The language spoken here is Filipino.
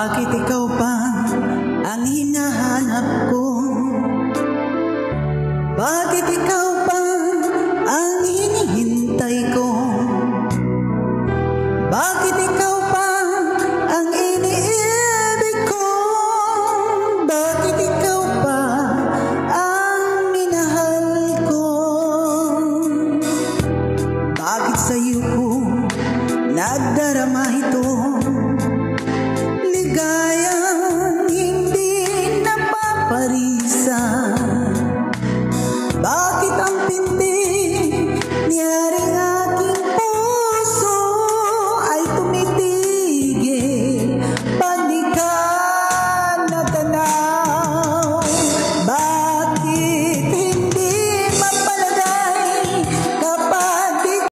Bakit ikaw pa ang hinahanap ko? Bakit ikaw pa ang hinihintay ko? Bakit ikaw pa ang iniibig ko? Bakit ikaw pa ang minahal ko? Bakit sa'yo ko